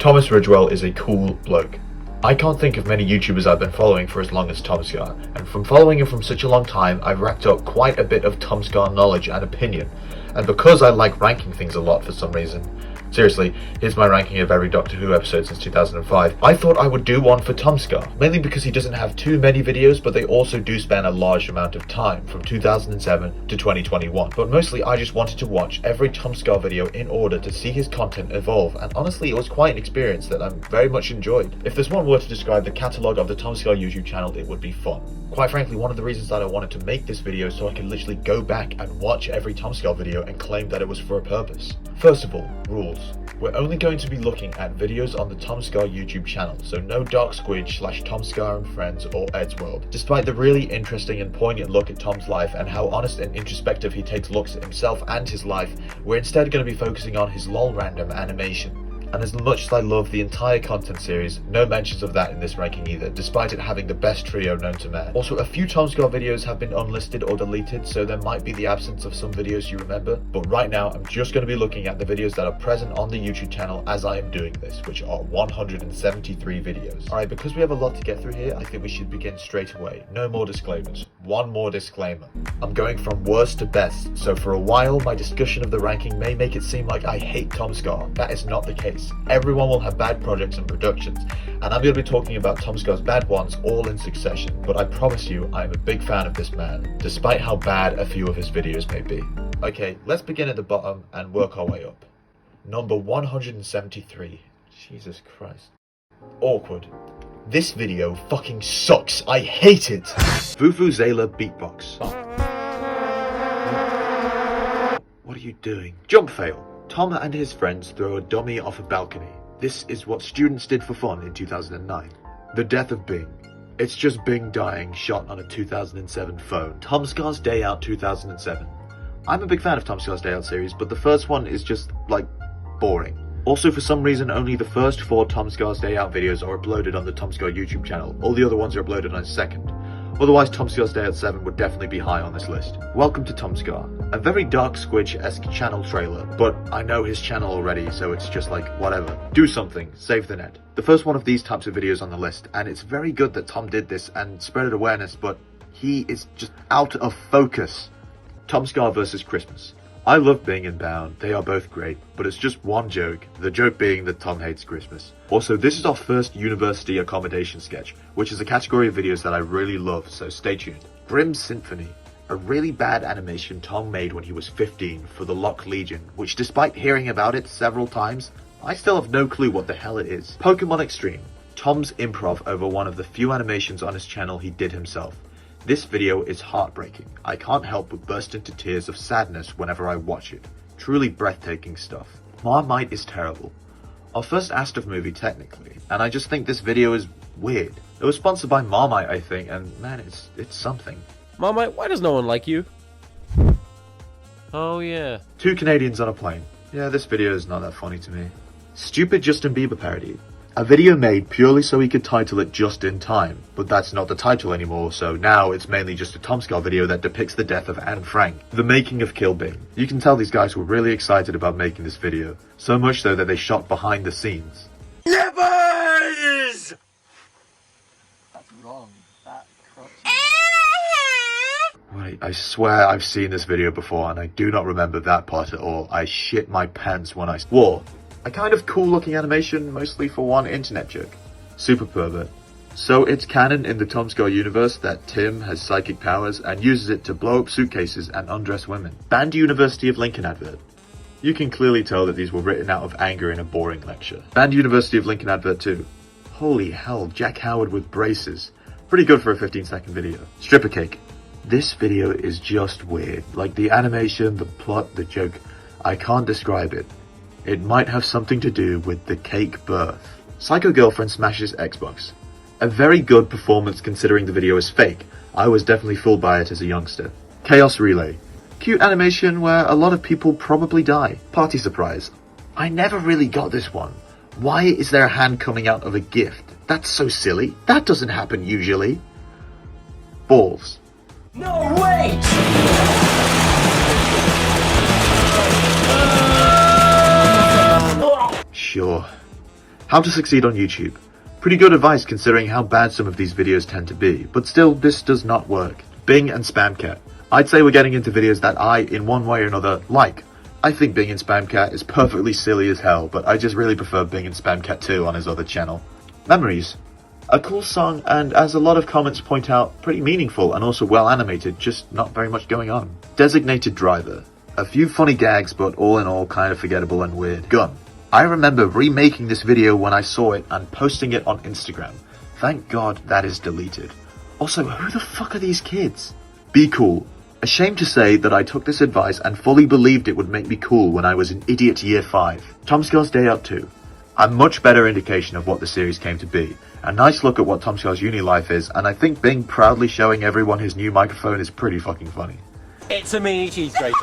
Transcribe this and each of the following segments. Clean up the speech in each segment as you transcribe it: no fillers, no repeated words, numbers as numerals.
Thomas Ridgewell is a cool bloke. I can't think of many YouTubers I've been following for as long as Tomska, and from following him from such a long time, I've racked up quite a bit of Tomska knowledge and opinion. And because I like ranking things a lot for some reason, seriously, here's my ranking of every Doctor Who episode since 2005, I thought I would do one for Tomska, mainly because he doesn't have too many videos, but they also do span a large amount of time, from 2007 to 2021. But mostly I just wanted to watch every Tomska video in order to see his content evolve, and honestly it was quite an experience that I very much enjoyed. If there's one word to describe the catalogue of the Tomska YouTube channel, it would be fun. Quite frankly, one of the reasons that I wanted to make this video so I could literally go back and watch every Tomska video and claim that it was for a purpose. First of all, rules. We're only going to be looking at videos on the Tomska YouTube channel, so no Dark Squid / Tomska and Friends or Ed's World. Despite the really interesting and poignant look at Tom's life and how honest and introspective he takes looks at himself and his life, we're instead going to be focusing on his lol random animation. And as much as I love the entire content series, no mentions of that in this ranking either, despite it having the best trio known to man. Also, a few Tomska videos have been unlisted or deleted, so there might be the absence of some videos you remember, but right now I'm just going to be looking at the videos that are present on the YouTube channel as I am doing this, which are 173 videos. Alright, because we have a lot to get through here, I think we should begin straight away. No more disclaimers. One more disclaimer. I'm going from worst to best, so for a while my discussion of the ranking may make it seem like I hate Tomska. That is not the case. Everyone will have bad projects and productions, and I'm going to be talking about Tomska's bad ones all in succession, but I promise you I am a big fan of this man, despite how bad a few of his videos may be. Okay, let's begin at the bottom and work our way up. Number 173. Jesus Christ. Awkward. This video fucking sucks. I hate it. Vuvuzela beatbox. What are you doing? Jump fail. Tom and his friends throw a dummy off a balcony. This is what students did for fun in 2009. The death of Bing. It's just Bing dying, shot on a 2007 phone. Tomska's Day Out 2007. I'm a big fan of Tomska's Day Out series, but the first one is just, like, boring. Also, for some reason, only the first 4 Tomska's Day Out videos are uploaded on the Tomska YouTube channel. All the other ones are uploaded on his second. Otherwise, Tomska's Day Out 7 would definitely be high on this list. Welcome to Tomska. A very Dark Squidge-esque channel trailer, but I know his channel already, so it's just like, whatever. Do something. Save the net. The first one of these types of videos on the list, and it's very good that Tom did this and spread awareness, but he is just out of focus. Tomska vs. Christmas. I love Bing and Bound, they are both great, but it's just one joke, the joke being that Tom hates Christmas. Also, this is our first university accommodation sketch, which is a category of videos that I really love, so stay tuned. Grimm's Symphony. A really bad animation Tom made when he was 15 for the Lock Legion, which despite hearing about it several times, I still have no clue what the hell it is. Pokemon Extreme. Tom's improv over one of the few animations on his channel he did himself. This video is heartbreaking. I can't help but burst into tears of sadness whenever I watch it. Truly breathtaking stuff. Marmite is terrible. Our first Astov movie technically, and I just think this video is weird. It was sponsored by Marmite, I think, and man, it's something. Marmite, why does no one like you? Oh yeah. 2 Canadians on a plane. Yeah, this video is not that funny to me. Stupid Justin Bieber parody. A video made purely so he could title it Just in Time, but that's not the title anymore, so now it's mainly just a Tomska video that depicts the death of Anne Frank. The making of Kill Bing. You can tell these guys were really excited about making this video, so much so that they shot behind the scenes. Nippers! That's wrong. That Wait, I swear I've seen this video before and I do not remember that part at all. I shit my pants when I swore. A kind of cool looking animation, mostly for one internet joke. Super pervert. So it's canon in the Tomska universe that Tim has psychic powers and uses it to blow up suitcases and undress women. Banned University of Lincoln advert. You can clearly tell that these were written out of anger in a boring lecture. Banned University of Lincoln advert too. Holy hell, Jack Howard with braces. Pretty good for a 15-second video. Stripper cake. This video is just weird. Like the animation, the plot, the joke. I can't describe it. It might have something to do with the cake birth. Psycho Girlfriend smashes Xbox. A very good performance considering the video is fake. I was definitely fooled by it as a youngster. Chaos Relay. Cute animation where a lot of people probably die. Party surprise. I never really got this one. Why is there a hand coming out of a gift? That's so silly. That doesn't happen usually. Balls. No, wait! Sure. How to succeed on YouTube. Pretty good advice considering how bad some of these videos tend to be, but still this does not work. Bing and Spamcat. I'd say we're getting into videos that I, in one way or another, like. I think Bing and Spamcat is perfectly silly as hell, but I just really prefer Bing and Spamcat 2 on his other channel. Memories. A cool song, and as a lot of comments point out, pretty meaningful and also well animated, just not very much going on. Designated Driver. A few funny gags, but all in all kind of forgettable and weird. Gun. I remember remaking this video when I saw it and posting it on Instagram. Thank God that is deleted. Also, who the fuck are these kids? Be cool. Ashamed to say that I took this advice and fully believed it would make me cool when I was in idiot year 5. Tomska's Day Up 2. A much better indication of what the series came to be. A nice look at what Tomska's uni life is, and I think Bing proudly showing everyone his new microphone is pretty fucking funny. It's a mini cheese grater.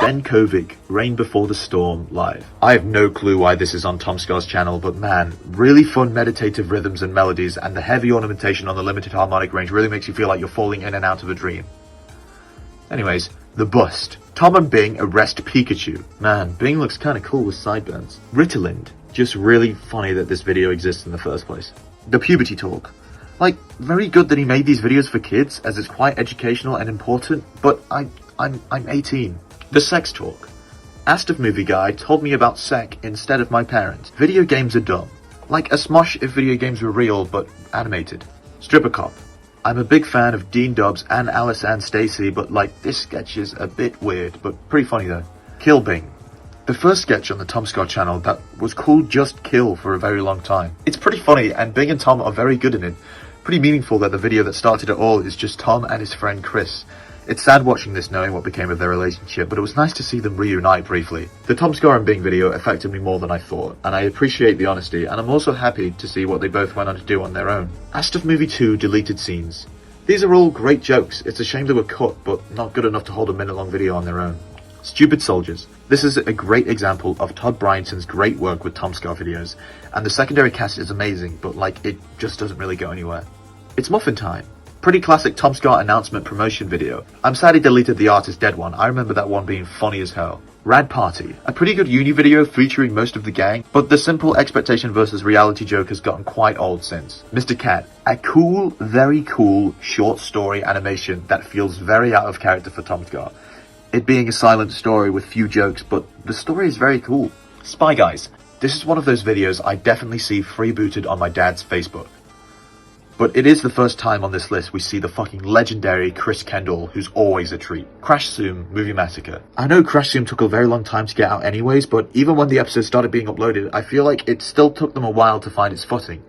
Ben Kovic, Rain Before the Storm, live. I have no clue why this is on Tomska's channel, but man, really fun meditative rhythms and melodies, and the heavy ornamentation on the limited harmonic range really makes you feel like you're falling in and out of a dream. Anyways, The Bust. Tom and Bing arrest Pikachu. Man, Bing looks kinda cool with sideburns. Ritalin. Just really funny that this video exists in the first place. The Puberty Talk. Like, very good that he made these videos for kids, as it's quite educational and important, but I'm 18. The Sex Talk. Asked if Movie Guy told me about Sec instead of my parents. Video games are dumb. Like a Smosh if video games were real, but animated. Stripper Cop. I'm a big fan of Dean Dobbs and Alice Ann Stacey, but like, this sketch is a bit weird, but pretty funny though. Kill Bing. The first sketch on the Tomska channel that was called Just Kill for a very long time. It's pretty funny, and Bing and Tom are very good in it. Pretty meaningful that the video that started it all is just Tom and his friend Chris. It's sad watching this knowing what became of their relationship, but it was nice to see them reunite briefly. The Tomska and Bing video affected me more than I thought, and I appreciate the honesty, and I'm also happy to see what they both went on to do on their own. Asked of Movie 2 deleted scenes. These are all great jokes. It's a shame they were cut, but not good enough to hold a minute-long video on their own. Stupid Soldiers. This is a great example of Todd Bryanson's great work with Tomska videos, and the secondary cast is amazing, but like, it just doesn't really go anywhere. It's Muffin Time. Pretty classic Tomska announcement promotion video. I'm sad he deleted the Art is Dead one. I remember that one being funny as hell. Rad Party. A pretty good uni video featuring most of the gang, but the simple expectation versus reality joke has gotten quite old since. Mr. Cat. A cool, very cool, short story animation that feels very out of character for Tomska. It being a silent story with few jokes, but the story is very cool. Spy Guys. This is one of those videos I definitely see freebooted on my dad's Facebook. But it is the first time on this list we see the fucking legendary Chris Kendall, who's always a treat. Crash Zoom Movie Massacre. I know Crash Zoom took a very long time to get out anyways, but even when the episodes started being uploaded, I feel like it still took them a while to find its footing.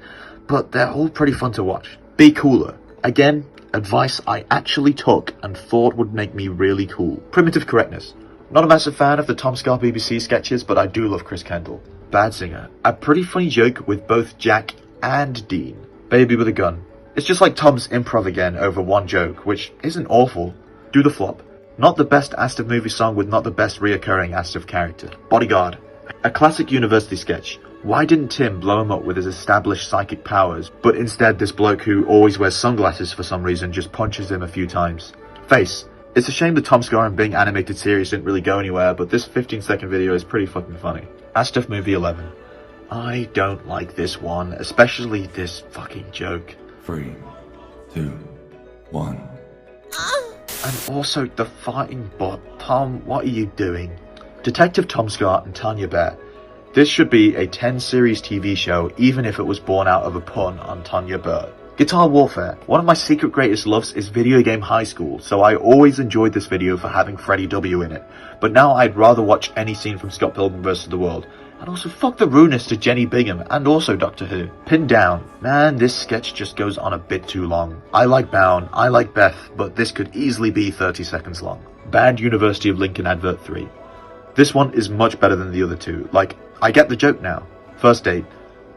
But they're all pretty fun to watch. Be Cooler. Again, advice I actually took and thought would make me really cool. Primitive Correctness. Not a massive fan of the Tomska BBC sketches, but I do love Chris Kendall. Bad Singer. A pretty funny joke with both Jack and Dean. Baby with a Gun. It's just like Tom's improv again over one joke, which isn't awful. Do the Flop. Not the best Astiv movie song with not the best reoccurring Astiv character. Bodyguard. A classic university sketch. Why didn't Tim blow him up with his established psychic powers, but instead this bloke who always wears sunglasses for some reason just punches him a few times? Face. It's a shame the Tomska and Bing animated series didn't really go anywhere, but this 15-second video is pretty fucking funny. Astiv Movie 11. I don't like this one, especially this fucking joke. 3, 2, 1. And also the fighting bot. Tom, what are you doing? Detective Tomska and Tanya Bear. This should be a 10-series TV show, even if it was born out of a pun on Tanya Burr. Guitar Warfare. One of my secret greatest loves is Video Game High School, so I always enjoyed this video for having Freddie W in it. But now I'd rather watch any scene from Scott Pilgrim vs. the World. And also fuck the rudeness to Jenny Bingham and also Doctor Who. Pinned Down. Man, this sketch just goes on a bit too long. I like Bound, I like Beth, but this could easily be 30 seconds long. Bad University of Lincoln Advert 3. This one is much better than the other two. Like, I get the joke now. First Date.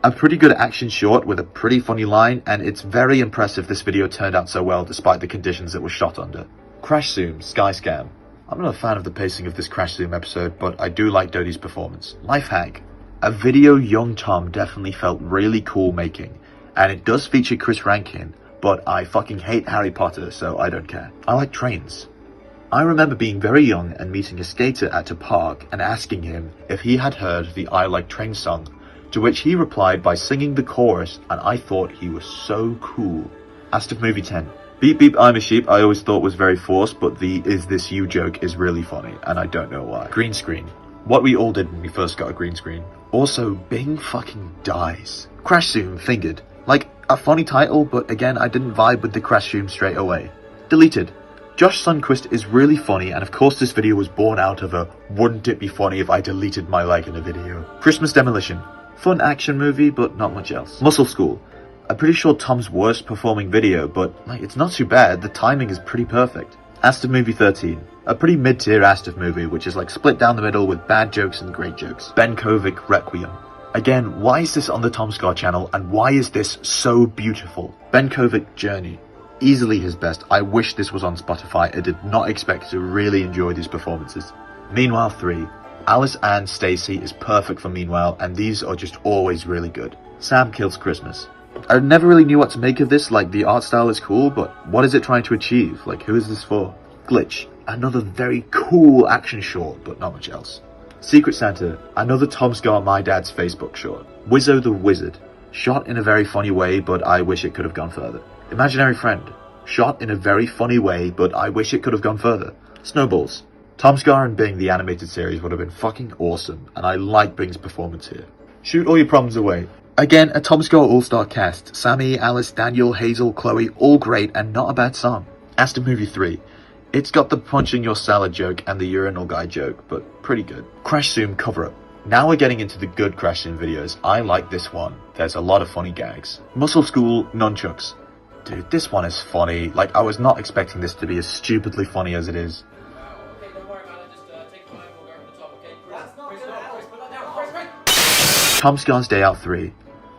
A pretty good action short with a pretty funny line, and it's very impressive this video turned out so well despite the conditions it was shot under. Crash Zoom, Sky Scam. I'm not a fan of the pacing of this Crash Zoom episode, but I do like Dodie's performance. Life Hack. A video young Tom definitely felt really cool making, and it does feature Chris Rankin, but I fucking hate Harry Potter, so I don't care. I like trains. I remember being very young and meeting a skater at a park and asking him if he had heard the I Like Trains song, To which he replied by singing the chorus, and I thought he was so cool. Astif Movie 10. Beep beep, I'm a sheep, I always thought was very forced, but the is this you joke is really funny, and I don't know why. Green screen. What we all did when we first got a green screen. Also, Bing fucking dies. Crash Zoom fingered. Like, a funny title, but again, I didn't vibe with the Crash Zoom straight away. Deleted. Josh Sundquist is really funny, and of course this video was born out of a wouldn't it be funny if I deleted my leg in a video. Christmas Demolition. Fun action movie, but not much else. Muscle School. I'm pretty sure Tom's worst performing video, but like it's not too bad, the timing is pretty perfect. Astif Movie 13. A pretty mid-tier Astif movie, which is like split down the middle with bad jokes and great jokes. Ben Kovic Requiem. Again, why is this on the Tomska channel, and why is this so beautiful? Ben Kovic Journey. Easily his best. I wish this was on Spotify. I did not expect to really enjoy these performances. Meanwhile 3. Alice and Stacy is perfect for Meanwhile, and these are just always really good. Sam Kills Christmas. I never really knew what to make of this, like the art style is cool, but what is it trying to achieve? Like who is this for? Glitch. Another very cool action short, but not much else. Secret Santa. Another Tomska My Dad's Facebook short. Wizzo the Wizard. Shot in a very funny way, but I wish it could have gone further. Imaginary Friend. Shot in a very funny way, but I wish it could have gone further. Snowballs. Tomska and Bing the animated series would have been fucking awesome, and I like Bing's performance here. Shoot all your problems away. Again, a Tomska all-star cast. Sammy, Alice, Daniel, Hazel, Chloe, all great and not a bad song. Aston Movie 3. It's got the punching your salad joke and the urinal guy joke, but pretty good. Crash Zoom cover-up. Now we're getting into the good Crash Zoom videos. I like this one. There's a lot of funny gags. Muscle School Nunchucks. Dude, this one is funny. Like, I was not expecting this to be as stupidly funny as it is. Okay, don't worry about it. Just take time. We'll go over the top, okay? Put that down. Tomska's Day Out 3.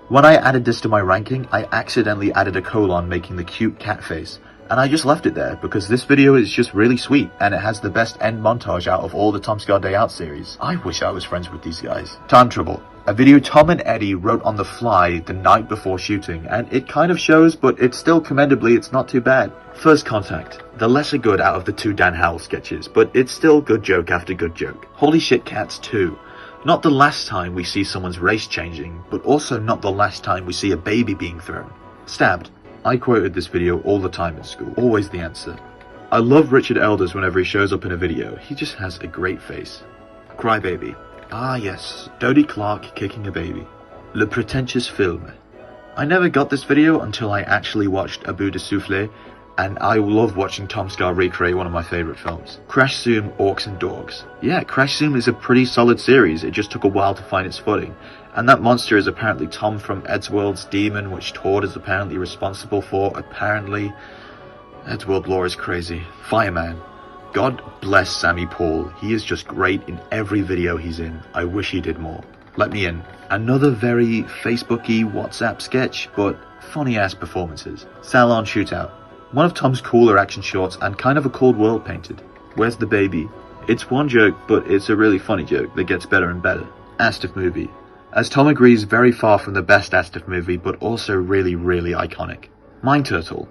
When I added this to my ranking, I accidentally added a colon making the cute cat face. And I just left it there because this video is just really sweet and it has the best end montage out of all the Tomska Day Out series. I wish I was friends with these guys. Time Trouble. A video Tom and Eddie wrote on the fly the night before shooting, and it kind of shows, but it's still commendably, it's not too bad. First Contact. The lesser good out of the 2 Dan Howell sketches, but it's still good joke after good joke. Holy Shit Cats 2. Not the last time we see someone's race changing, but also not the last time we see a baby being thrown. Stabbed. I quoted this video all the time in school, always the answer. I love Richard Elders whenever he shows up in a video, he just has a great face. Crybaby. Ah yes, Dodie Clark kicking a baby. Le Pretentious Film. I never got this video until I actually watched Abu de Souffle, and I love watching Tomska recreate one of my favourite films. Crash Zoom Orcs and Dogs. Yeah, Crash Zoom is a pretty solid series, it just took a while to find its footing. And that monster is apparently Tom from Eddsworld's Demon, which Tord is apparently responsible for. Apparently, Eddsworld lore is crazy. Fireman. God bless Sammy Paul. He is just great in every video he's in. I wish he did more. Let Me In. Another very Facebooky WhatsApp sketch, but funny ass performances. Salon Shootout. One of Tom's cooler action shorts and kind of a cold world painted. Where's the Baby? It's one joke, but it's a really funny joke that gets better and better. Astif Movie. As Tom agrees, very far from the best Astif movie, but also really, really iconic. Mind Turtle.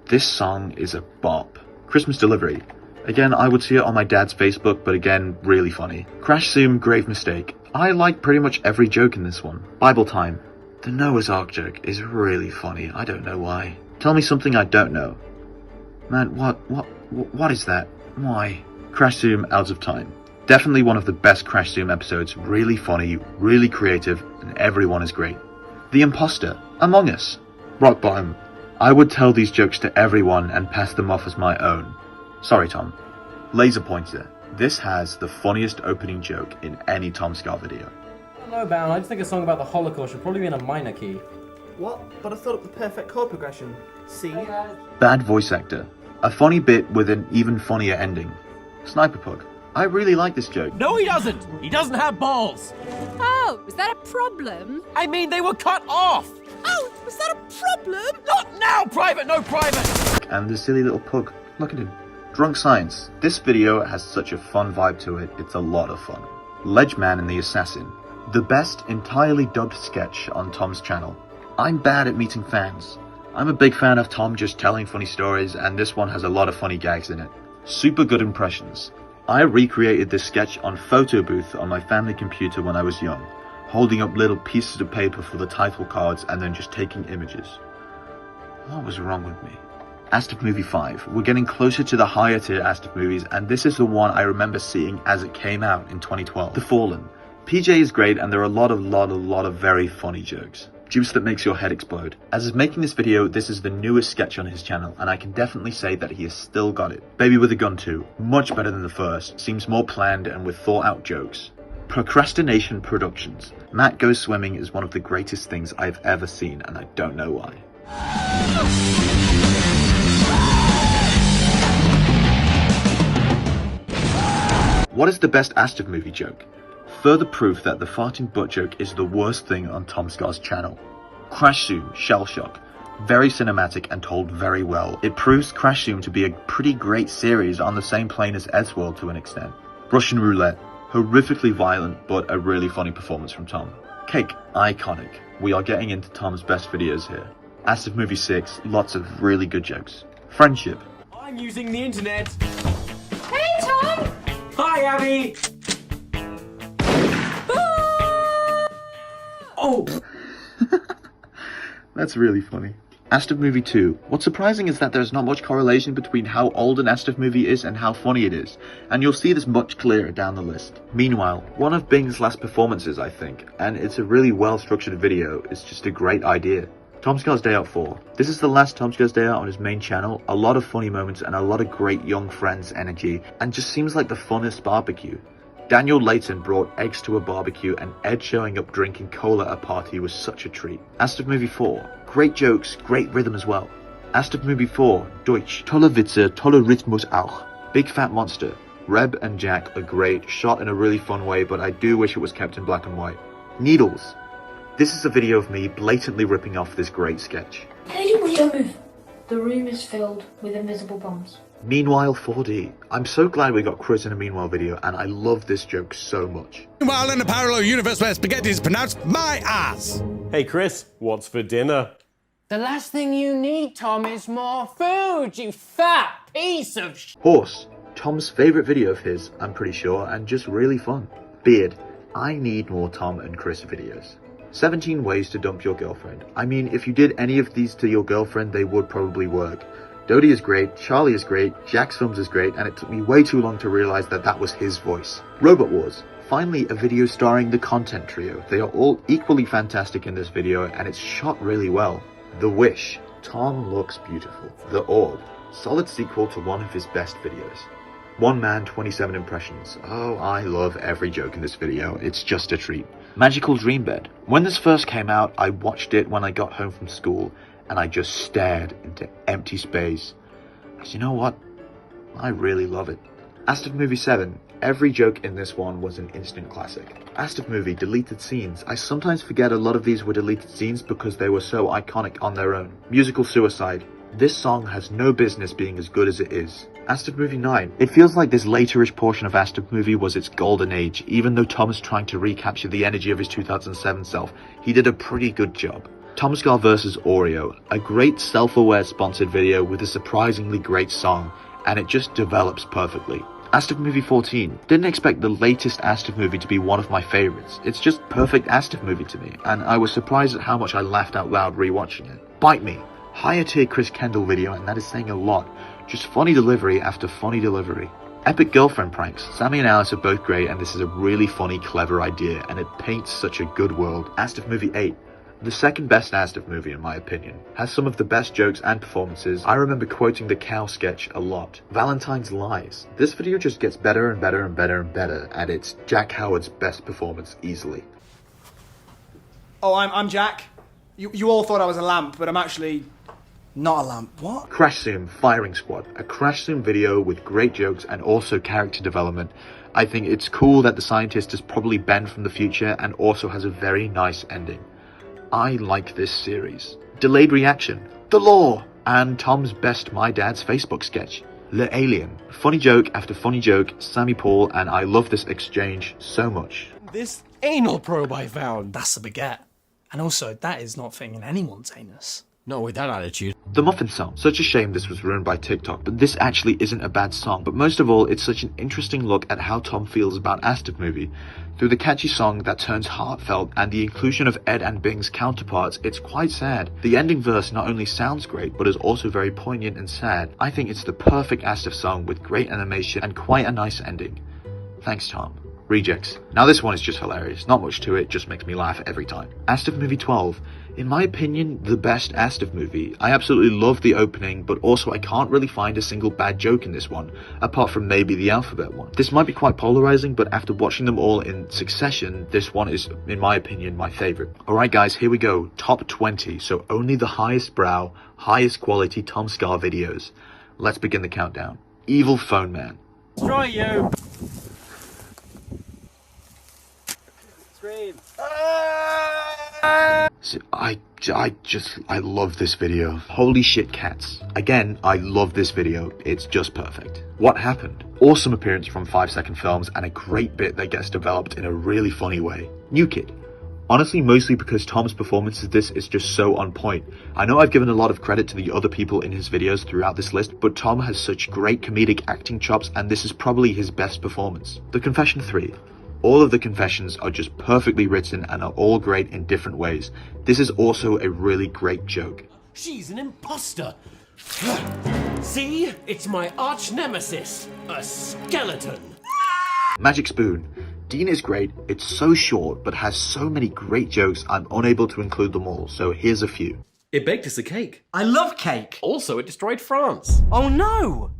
This song is a bop. Christmas Delivery. Again, I would see it on my dad's Facebook, but again, really funny. Crash Zoom Grave Mistake. I like pretty much every joke in this one. Bible Time. The Noah's Ark joke is really funny, I don't know why. Tell me something I don't know. Man, what is that? Why? Crash Zoom Out of Time. Definitely one of the best Crash Zoom episodes, really funny, really creative, and everyone is great. The Imposter. Among Us. Rock Bottom. I would tell these jokes to everyone and pass them off as my own. Sorry, Tom. Laser Pointer. This has the funniest opening joke in any Tomska video. I don't know, Baron. I just think a song about the Holocaust should probably be in a minor key. What? But I thought up the perfect chord progression. See? Bad Voice Actor. A funny bit with an even funnier ending. Sniper Pug. I really like this joke. No, he doesn't! He doesn't have balls! Oh, is that a problem? I mean, they were cut off! Oh, is that a problem? Not now, Private! No, Private! And the silly little pug. Look at him. Drunk Science. This video has such a fun vibe to it, it's a lot of fun. Ledgeman and the Assassin. The best entirely dubbed sketch on Tom's channel. I'm bad at meeting fans. I'm a big fan of Tom just telling funny stories, and this one has a lot of funny gags in it. Super good impressions. I recreated this sketch on Photo Booth on my family computer when I was young. holding up little pieces of paper for the title cards and then just taking images. What was wrong with me? Astif Movie 5. We're getting closer to the higher tier Astif movies, and this is the one I remember seeing as it came out in 2012. The Fallen. PJ is great, and there are a lot of very funny jokes. Juice that makes your head explode. As is making this video, this is the newest sketch on his channel, and I can definitely say that he has still got it. Baby with a Gun 2. Much better than the first, seems more planned and with thought out jokes. Procrastination Productions. Matt Goes Swimming is one of the greatest things I've ever seen, and I don't know why. What is the best Astif movie joke? Further proof that the farting butt joke is the worst thing on Tomska's channel. Crash Zoom, Shell Shock. Very cinematic and told very well. It proves Crash Zoom to be a pretty great series on the same plane as Eddsworld to an extent. Russian Roulette. Horrifically violent, but a really funny performance from Tom. Cake. Iconic. We are getting into Tom's best videos here. Astif Movie 6. Lots of really good jokes. Friendship. I'm using the internet. Hey, Tom! Hi, Abby. Oh. That's really funny. Astif Movie 2. What's surprising is that there's not much correlation between how old an Astif movie is and how funny it is, and you'll see this much clearer down the list. Meanwhile, one of Bing's last performances, I think, and it's a really well structured video. It's just a great idea. Tomska's Day Out 4. This is the last Tomska's Day Out on his main channel. A lot of funny moments and a lot of great young friends energy, and just seems like the funnest barbecue. Daniel Layton brought eggs to a barbecue, and Ed showing up drinking cola at a party was such a treat. Astif Movie 4. Great jokes, great rhythm as well. Astif Movie 4. Deutsch. Tolle Witze, tolle Rhythmus auch. Big Fat Monster. Reb and Jack are great, shot in a really fun way, but I do wish it was kept in black and white. Needles. This is a video of me blatantly ripping off this great sketch. Lady, don't move. The room is filled with invisible bombs. Meanwhile 4D. I'm so glad we got Chris in a Meanwhile video, and I love this joke so much. Meanwhile, in a parallel universe where spaghetti is pronounced my ass. Hey Chris, what's for dinner? The last thing you need, Tom, is more food, you fat piece of sh**. Horse. Tom's favourite video of his, I'm pretty sure, and just really fun. Beard. I need more Tom and Chris videos. 17 ways to dump your girlfriend. I mean, if you did any of these to your girlfriend, they would probably work. Dodie is great, Charlie is great, Jack's Films is great, and it took me way too long to realise that that was his voice. Robot Wars. Finally, a video starring the content trio. They are all equally fantastic in this video, and it's shot really well. The Wish. Tom looks beautiful. The Orb. Solid sequel to one of his best videos. One Man, 27 Impressions. Oh, I love every joke in this video. It's just a treat. Magical Dream Bed. When this first came out, I watched it when I got home from school, and I just stared into empty space. Because you know what? I really love it. Astif Movie 7. Every joke in this one was an instant classic. Astif Movie Deleted Scenes. I sometimes forget a lot of these were deleted scenes because they were so iconic on their own. Musical Suicide. This song has no business being as good as it is. Astif Movie 9. It feels like this laterish portion of Astif Movie was its golden age. Even though Tom is trying to recapture the energy of his 2007 self, he did a pretty good job. Tomska vs. Oreo. A great self-aware sponsored video with a surprisingly great song, and it just develops perfectly. Astif Movie 14. Didn't expect the latest Astif movie to be one of my favorites. It's just perfect Astif movie to me, and I was surprised at how much I laughed out loud rewatching it. Bite Me. Higher tier Chris Kendall video, and that is saying a lot. Just funny delivery after funny delivery. Epic girlfriend pranks. Sammy and Alice are both great, and this is a really funny, clever idea, and it paints such a good world. Astif Movie 8. The second best Astif movie in my opinion. Has some of the best jokes and performances. I remember quoting the cow sketch a lot. Valentine's Lies. This video just gets better and better and better and better, and it's Jack Howard's best performance easily. Oh, I'm Jack. You all thought I was a lamp, but I'm actually not a lamp. What? Crash Zoom Firing Squad. A Crash Zoom video with great jokes and also character development. I think it's cool that the scientist is probably Ben from the future and also has a very nice ending. I like this series. Delayed Reaction. The Law. And Tom's best My Dad's Facebook sketch. Le Alien. Funny joke after funny joke. Sammy Paul, and I love this exchange so much. This anal probe I found. That's a baguette. And also, that is not fitting in anyone's anus. Not with that attitude. The Muffin song. Such a shame this was ruined by TikTok, but this actually isn't a bad song. But most of all, it's such an interesting look at how Tom feels about Astiv movie. Through the catchy song that turns heartfelt and the inclusion of Ed and Bing's counterparts, it's quite sad. The ending verse not only sounds great, but is also very poignant and sad. I think it's the perfect Astiv song with great animation and quite a nice ending. Thanks, Tom. Rejects. Now this one is just hilarious. Not much to it, just makes me laugh every time. Astiv movie 12. In my opinion, the best Astiv movie. I absolutely love the opening, but also I can't really find a single bad joke in this one, apart from maybe the alphabet one. This might be quite polarizing, but after watching them all in succession, this one is, in my opinion, my favorite. Alright guys, here we go. Top 20, so only the highest brow, highest quality Tomska videos. Let's begin the countdown. Evil Phone Man. Destroy you! So I love this video. Holy shit cats. Again, I love this video. It's just perfect. What happened? Awesome appearance from 5-second films and a great bit that gets developed in a really funny way. New Kid. Honestly, mostly because Tom's performance of this is just so on point. I know I've given a lot of credit to the other people in his videos throughout this list, but Tom has such great comedic acting chops and this is probably his best performance. The Confession 3. All of the confessions are just perfectly written and are all great in different ways. This is also a really great joke. She's an imposter. See? It's my arch nemesis. A skeleton. Magic Spoon. Dean is great, it's so short, but has so many great jokes I'm unable to include them all, so here's a few. It baked us a cake. I love cake. Also, it destroyed France. Oh no!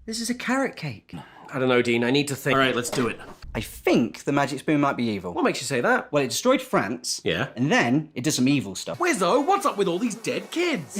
This is a carrot cake. I don't know, Dean. I need to think. All right, let's do it. I think the magic spoon might be evil. What makes you say that? Well, it destroyed France. Yeah. And then it does some evil stuff. Wizzo, what's up with all these dead kids?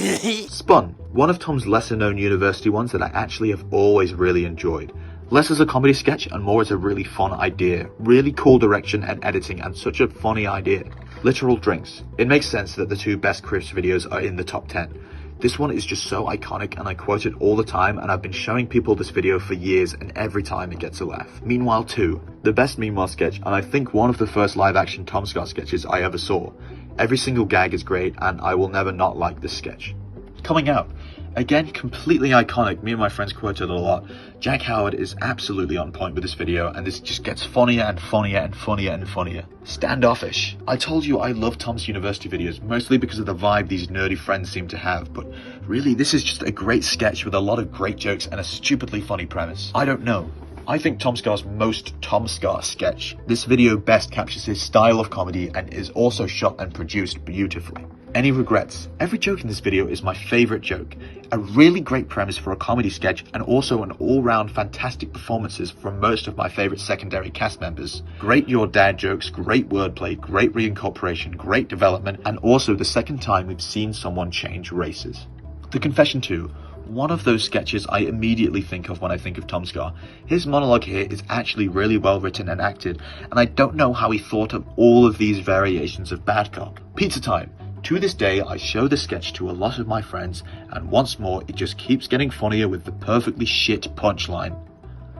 Spun. One of Tom's lesser-known university ones that I actually have always really enjoyed. Less as a comedy sketch and more as a really fun idea. Really cool direction and editing and such a funny idea. Literal Drinks. It makes sense that the two best Crips videos are in the top 10. This one is just so iconic and I quote it all the time and I've been showing people this video for years and every time it gets a laugh. Meanwhile 2, the best Meanwhile sketch and I think one of the first live action Tomska sketches I ever saw. Every single gag is great and I will never not like this sketch. Coming Out. Again, completely iconic, me and my friends quote it a lot. Jack Howard is absolutely on point with this video and this just gets funnier and funnier and funnier and funnier. Standoffish. I told you I love Tom's university videos, mostly because of the vibe these nerdy friends seem to have, but really this is just a great sketch with a lot of great jokes and a stupidly funny premise. I don't know. I think Tomska's most Tomska sketch. This video best captures his style of comedy and is also shot and produced beautifully. Any regrets? Every joke in this video is my favorite joke. A really great premise for a comedy sketch and also an all-round fantastic performances from most of my favorite secondary cast members. Great your dad jokes, great wordplay, great reincorporation, great development, and also the second time we've seen someone change races. The Confession 2. One of those sketches I immediately think of when I think of Tomska. His monologue here is actually really well written and acted, and I don't know how he thought of all of these variations of bad cop. Pizza Time. To this day, I show the sketch to a lot of my friends, and once more, it just keeps getting funnier with the perfectly shit punchline.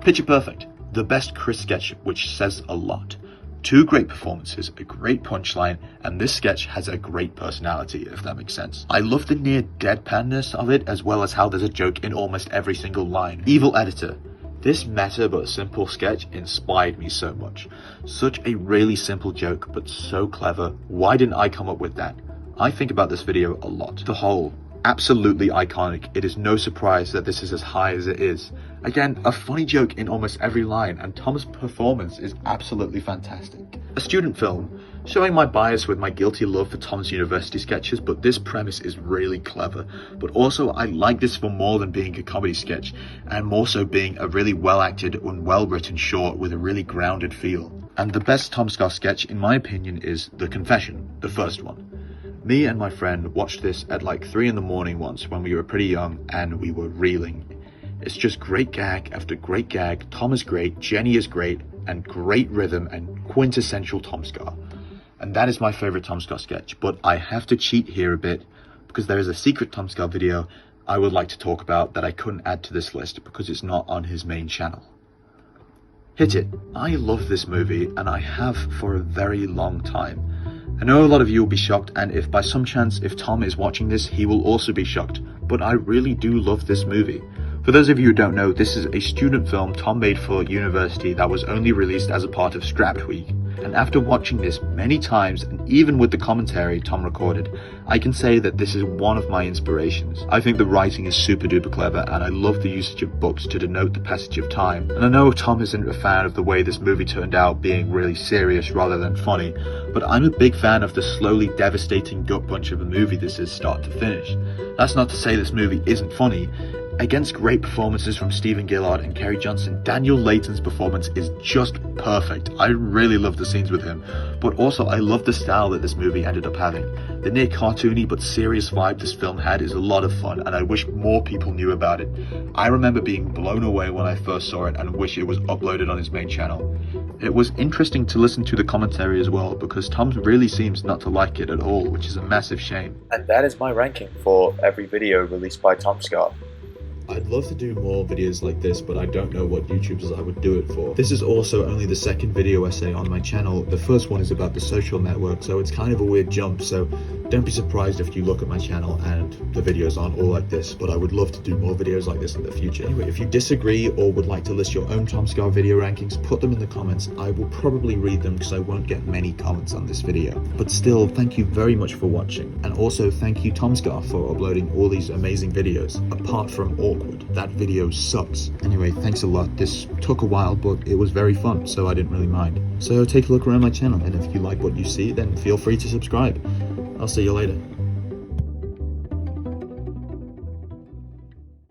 Picture Perfect. The best Chris sketch, which says a lot. 2 great performances, a great punchline, and this sketch has a great personality, if that makes sense. I love the near deadpanness of it, as well as how there's a joke in almost every single line. Evil Editor. This meta but simple sketch inspired me so much. Such a really simple joke, but so clever. Why didn't I come up with that? I think about this video a lot. The Hole. Absolutely iconic. It is no surprise that this is as high as it is. Again, a funny joke in almost every line, and Tom's performance is absolutely fantastic. A student film. Showing my bias with my guilty love for Tom's university sketches, but this premise is really clever. But also, I like this for more than being a comedy sketch, and more so being a really well-acted and well-written short with a really grounded feel. And the best Tomska sketch, in my opinion, is The Confession, the first one. Me and my friend watched this at like 3 in the morning once when we were pretty young and we were reeling. It's just great gag after great gag, Tom is great, Jenny is great, and great rhythm and quintessential Tomska. And that is my favorite Tomska sketch, but I have to cheat here a bit because there is a secret Tomska video I would like to talk about that I couldn't add to this list because it's not on his main channel. Hit It. I love this movie and I have for a very long time. I know a lot of you will be shocked, and if by some chance if Tom is watching this, he will also be shocked, but I really do love this movie. For those of you who don't know, this is a student film Tom made for university that was only released as a part of Scrapped Week. And after watching this many times, and even with the commentary Tom recorded, I can say that this is one of my inspirations. I think the writing is super duper clever, and I love the usage of books to denote the passage of time. And I know Tom isn't a fan of the way this movie turned out, being really serious rather than funny, but I'm a big fan of the slowly devastating gut punch of a movie this is start to finish. That's not to say this movie isn't funny. Against great performances from Stephen Gillard and Kerry Johnson, Daniel Layton's performance is just perfect. I really love the scenes with him, but also I love the style that this movie ended up having. The near cartoony but serious vibe this film had is a lot of fun, and I wish more people knew about it. I remember being blown away when I first saw it and wish it was uploaded on his main channel. It was interesting to listen to the commentary as well, because Tom really seems not to like it at all, which is a massive shame. And that is my ranking for every video released by Tomska. I'd love to do more videos like this, but I don't know what YouTubers I would do it for. This is also only the second video essay on my channel. The first one is about the social network, so it's kind of a weird jump, so don't be surprised if you look at my channel and the videos aren't all like this, but I would love to do more videos like this in the future. Anyway, if you disagree or would like to list your own Tomska video rankings, put them in the comments. I will probably read them because I won't get many comments on this video. But still, thank you very much for watching, and also thank you Tomska for uploading all these amazing videos. Apart from Awkward, that video sucks. Anyway, thanks a lot. This took a while, but it was very fun, so I didn't really mind. So take a look around my channel, and if you like what you see, then feel free to subscribe. I'll see you later.